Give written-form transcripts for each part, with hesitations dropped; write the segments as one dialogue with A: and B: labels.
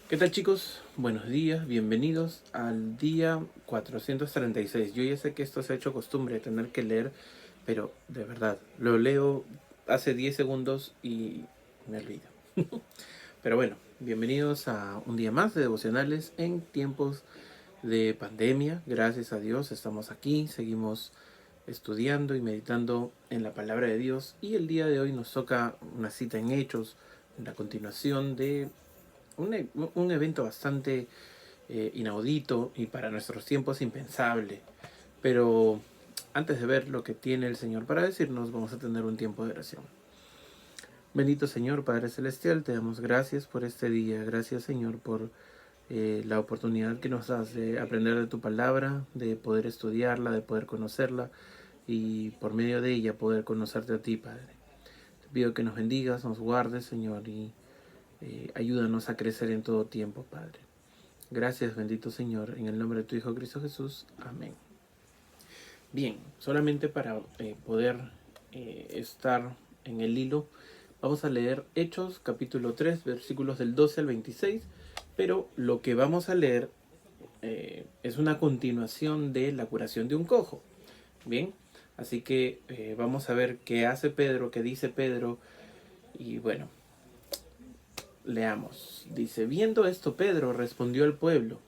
A: ¿Qué tal, chicos? Buenos días, bienvenidos al día 436. Yo ya sé que esto se ha hecho costumbre, tener que leer, pero de verdad, lo leo hace 10 segundos y me olvido. Pero bueno, bienvenidos a un día más de devocionales en tiempos de pandemia. Gracias a Dios estamos aquí, seguimos estudiando y meditando en la palabra de Dios, y el día de hoy nos toca una cita en Hechos, en la continuación de un evento bastante inaudito y para nuestros tiempos impensable. Pero antes de ver lo que tiene el Señor para decirnos, vamos a tener un tiempo de oración. Bendito Señor, Padre Celestial, te damos gracias por este día. Gracias, Señor, por la oportunidad que nos das de aprender de tu palabra, de poder estudiarla, de poder conocerla y por medio de ella poder conocerte a ti, Padre. Te pido que nos bendigas, nos guardes, Señor, y ayúdanos a crecer en todo tiempo, Padre. Gracias, bendito Señor, en el nombre de tu Hijo Cristo Jesús. Amén. Bien, solamente para poder estar en el hilo, vamos a leer Hechos capítulo 3, versículos del 12 al 26, pero lo que vamos a leer es una continuación de la curación de un cojo. Bien, así que vamos a ver qué hace Pedro, qué dice Pedro, y bueno, leamos. Dice: viendo esto, Pedro respondió al pueblo: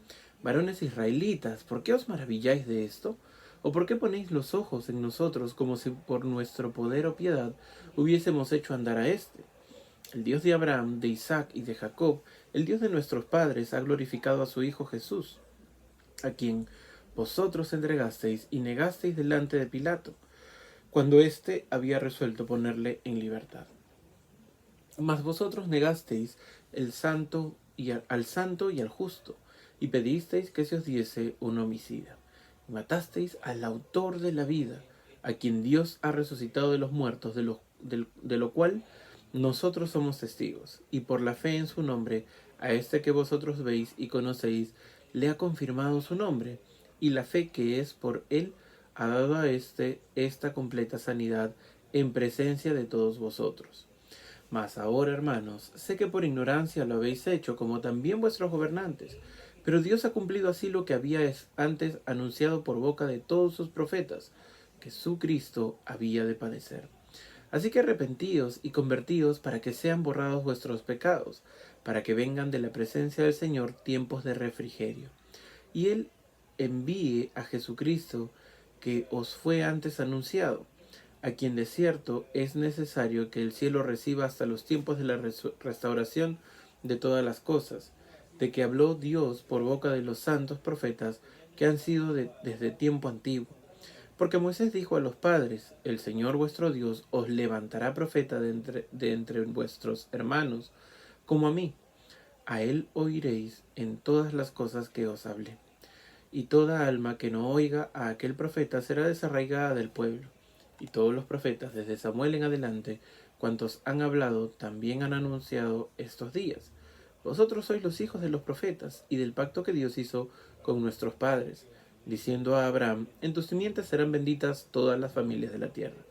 A: varones israelitas, ¿por qué os maravilláis de esto? ¿O por qué ponéis los ojos en nosotros como si por nuestro poder o piedad hubiésemos hecho andar a éste? El Dios de Abraham, de Isaac y de Jacob, el Dios de nuestros padres, ha glorificado a su Hijo Jesús, a quien vosotros entregasteis y negasteis delante de Pilato, cuando éste había resuelto ponerle en libertad. Mas vosotros negasteis al santo y al justo, y pedisteis que se os diese un homicida. Y matasteis al autor de la vida, a quien Dios ha resucitado de los muertos, de lo cual nosotros somos testigos. Y por la fe en su nombre, a este que vosotros veis y conocéis, le ha confirmado su nombre, y la fe que es por él ha dado a éste esta completa sanidad en presencia de todos vosotros. Mas ahora, hermanos, sé que por ignorancia lo habéis hecho, como también vuestros gobernantes. Pero Dios ha cumplido así lo que había antes anunciado por boca de todos sus profetas, que su Cristo había de padecer. Así que arrepentíos y convertíos para que sean borrados vuestros pecados, para que vengan de la presencia del Señor tiempos de refrigerio. Y Él envíe a Jesucristo, que os fue antes anunciado, a quien de cierto es necesario que el cielo reciba hasta los tiempos de la restauración de todas las cosas, de que habló Dios por boca de los santos profetas que han sido desde tiempo antiguo. Porque Moisés dijo a los padres: el Señor vuestro Dios os levantará profeta de entre vuestros hermanos, como a mí. A él oiréis en todas las cosas que os hablé. Y toda alma que no oiga a aquel profeta será desarraigada del pueblo. Y todos los profetas, desde Samuel en adelante, cuantos han hablado, también han anunciado estos días. Vosotros sois los hijos de los profetas y del pacto que Dios hizo con nuestros padres, diciendo a Abraham: en tus simientes serán benditas todas las familias de la tierra.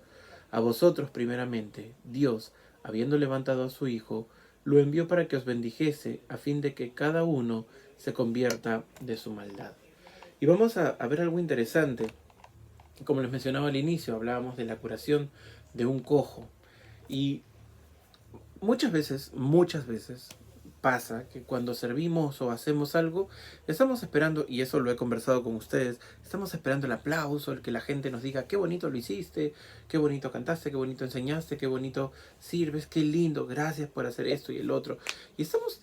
A: A vosotros primeramente, Dios, habiendo levantado a su Hijo, lo envió para que os bendijese, a fin de que cada uno se convierta de su maldad. Y vamos a ver algo interesante. Como les mencionaba al inicio, hablábamos de la curación de un cojo. Y muchas veces pasa que cuando servimos o hacemos algo, estamos esperando, y eso lo he conversado con ustedes, estamos esperando el aplauso, el que la gente nos diga: qué bonito lo hiciste, qué bonito cantaste, qué bonito enseñaste, qué bonito sirves, qué lindo, gracias por hacer esto y el otro. Y estamos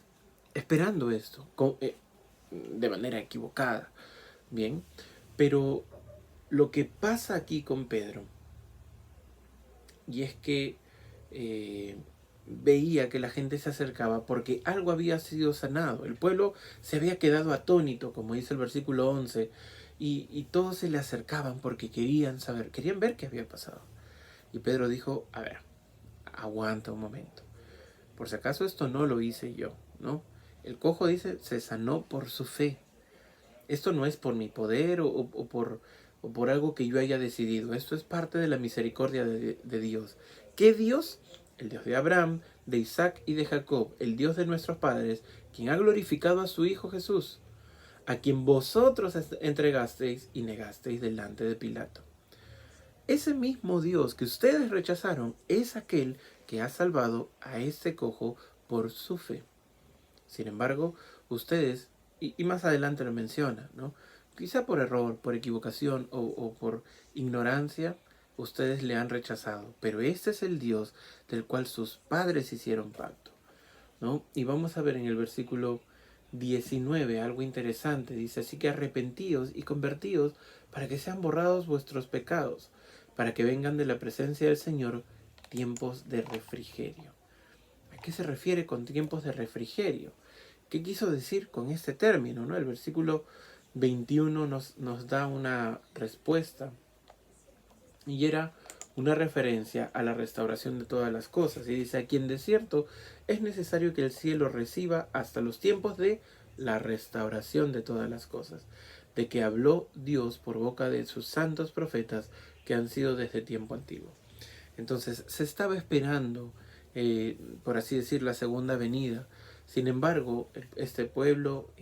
A: esperando esto de manera equivocada. Bien, pero lo que pasa aquí con Pedro, y es que veía que la gente se acercaba porque algo había sido sanado. El pueblo se había quedado atónito, como dice el versículo 11, y todos se le acercaban porque querían saber, querían ver qué había pasado. Y Pedro dijo: a ver, aguanta un momento. Por si acaso esto no lo hice yo, ¿no? El cojo dice: se sanó por su fe. Esto no es por mi poder o por algo que yo haya decidido. Esto es parte de la misericordia de Dios. ¿Qué Dios? El Dios de Abraham, de Isaac y de Jacob, el Dios de nuestros padres, quien ha glorificado a su Hijo Jesús, a quien vosotros entregasteis y negasteis delante de Pilato. Ese mismo Dios que ustedes rechazaron es aquel que ha salvado a este cojo por su fe. Sin embargo, ustedes, y más adelante lo menciona, ¿no? Quizá por error, por equivocación o por ignorancia, ustedes le han rechazado. Pero este es el Dios del cual sus padres hicieron pacto, ¿no? Y vamos a ver en el versículo 19 algo interesante. Dice, así que arrepentíos y convertíos para que sean borrados vuestros pecados, para que vengan de la presencia del Señor tiempos de refrigerio. ¿A qué se refiere con tiempos de refrigerio? ¿Qué quiso decir con este término, ¿no? El versículo 21 nos da una respuesta y era una referencia a la restauración de todas las cosas. Y dice, aquí en desierto es necesario que el cielo reciba hasta los tiempos de la restauración de todas las cosas, de que habló Dios por boca de sus santos profetas que han sido desde tiempo antiguo. Entonces se estaba esperando, por así decir, la segunda venida. Sin embargo, este pueblo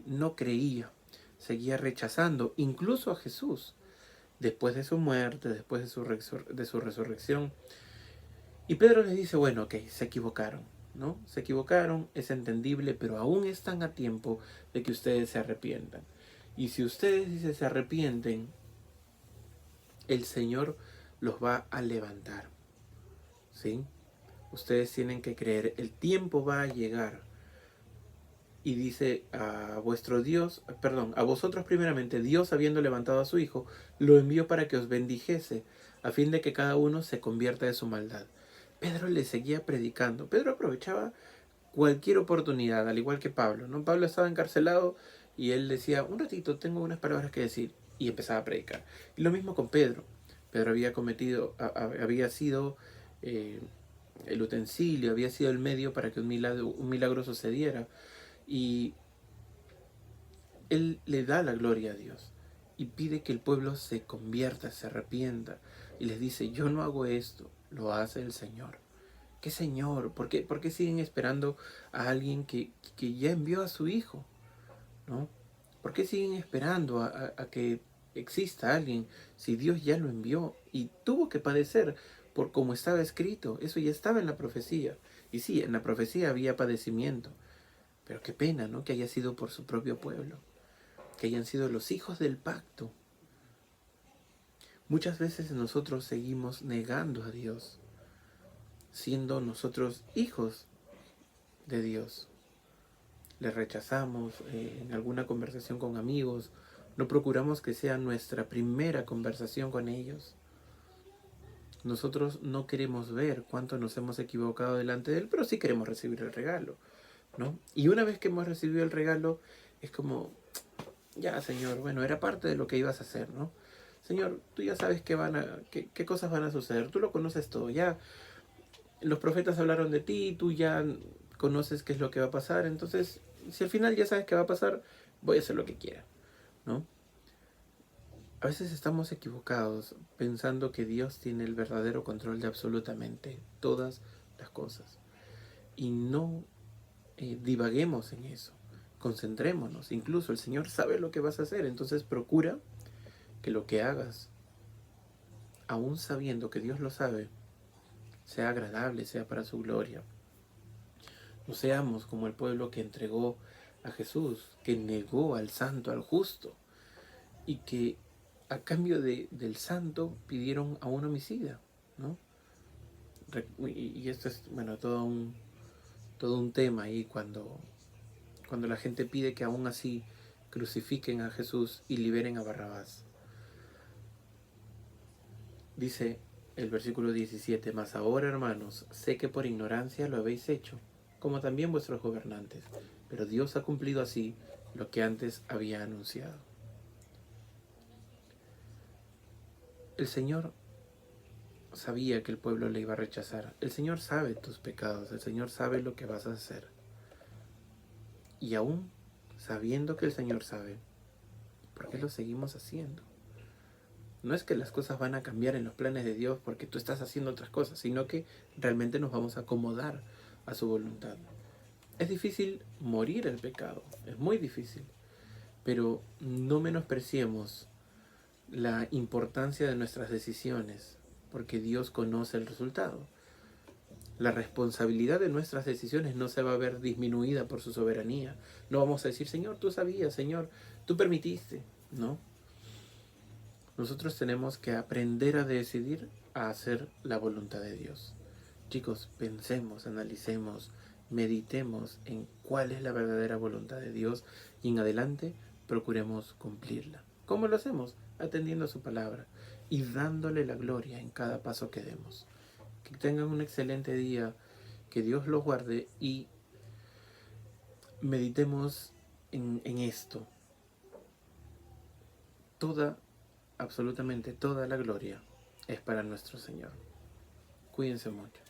A: no creía, seguía rechazando incluso a Jesús después de su muerte, después de su resurrección. Y Pedro les dice, bueno, ok, se equivocaron, ¿no? Se equivocaron, es entendible, pero aún están a tiempo de que ustedes se arrepientan. Y si ustedes, dice, se arrepienten, el Señor los va a levantar, ¿sí? Ustedes tienen que creer, el tiempo va a llegar. Y dice, a vuestro Dios, perdón, a vosotros primeramente, Dios habiendo levantado a su Hijo, lo envió para que os bendijese, a fin de que cada uno se convierta de su maldad. Pedro le seguía predicando. Pedro aprovechaba cualquier oportunidad, al igual que Pablo, ¿no? Pablo estaba encarcelado y él decía, un ratito, tengo unas palabras que decir, y empezaba a predicar. Y lo mismo con Pedro. Pedro había sido el utensilio, había sido el medio para que un milagro sucediera. Y él le da la gloria a Dios y pide que el pueblo se convierta, se arrepienta. Y les dice, yo no hago esto, lo hace el Señor. ¿Qué Señor? ¿Por qué siguen esperando a alguien que ya envió a su Hijo? ¿No? ¿Por qué siguen esperando a que exista alguien si Dios ya lo envió y tuvo que padecer por como estaba escrito? Eso ya estaba en la profecía. Y sí, en la profecía había padecimiento. Pero qué pena, ¿no? Que haya sido por su propio pueblo. Que hayan sido los hijos del pacto. Muchas veces nosotros seguimos negando a Dios, siendo nosotros hijos de Dios. Le rechazamos en alguna conversación con amigos. No procuramos que sea nuestra primera conversación con ellos. Nosotros no queremos ver cuánto nos hemos equivocado delante de Él, pero sí queremos recibir el regalo, ¿no? Y una vez que hemos recibido el regalo, es como, ya, Señor, bueno, era parte de lo que ibas a hacer, ¿no? Señor, tú ya sabes qué cosas van a suceder, tú lo conoces todo, ya los profetas hablaron de ti, tú ya conoces qué es lo que va a pasar, entonces, si al final ya sabes qué va a pasar, voy a hacer lo que quiera, ¿no? A veces estamos equivocados pensando que Dios tiene el verdadero control de absolutamente todas las cosas. Y no divaguemos en eso, concentrémonos. Incluso el Señor sabe lo que vas a hacer, entonces procura que lo que hagas, aún sabiendo que Dios lo sabe, sea agradable, sea para su gloria. No seamos como el pueblo que entregó a Jesús, que negó al santo, al justo, y que a cambio del santo pidieron a un homicida, ¿no? Y esto es, bueno, todo un tema ahí cuando la gente pide que aún así crucifiquen a Jesús y liberen a Barrabás. Dice el versículo 17, mas ahora, hermanos, sé que por ignorancia lo habéis hecho, como también vuestros gobernantes, pero Dios ha cumplido así lo que antes había anunciado. El Señor sabía que el pueblo le iba a rechazar. El Señor sabe tus pecados, el Señor sabe lo que vas a hacer. Y aún sabiendo que el Señor sabe, ¿por qué lo seguimos haciendo? No es que las cosas van a cambiar en los planes de Dios porque tú estás haciendo otras cosas, sino que realmente nos vamos a acomodar a su voluntad. Es difícil morir el pecado, es muy difícil, pero no menospreciemos la importancia de nuestras decisiones, porque Dios conoce el resultado. La responsabilidad de nuestras decisiones no se va a ver disminuida por su soberanía. No vamos a decir, Señor, tú sabías, Señor, tú permitiste. No. Nosotros tenemos que aprender a decidir a hacer la voluntad de Dios. Chicos, pensemos, analicemos, meditemos en cuál es la verdadera voluntad de Dios y en adelante procuremos cumplirla. ¿Cómo lo hacemos? Atendiendo a su palabra y dándole la gloria en cada paso que demos. Que tengan un excelente día, que Dios los guarde y meditemos en esto. Absolutamente toda la gloria es para nuestro Señor. Cuídense mucho.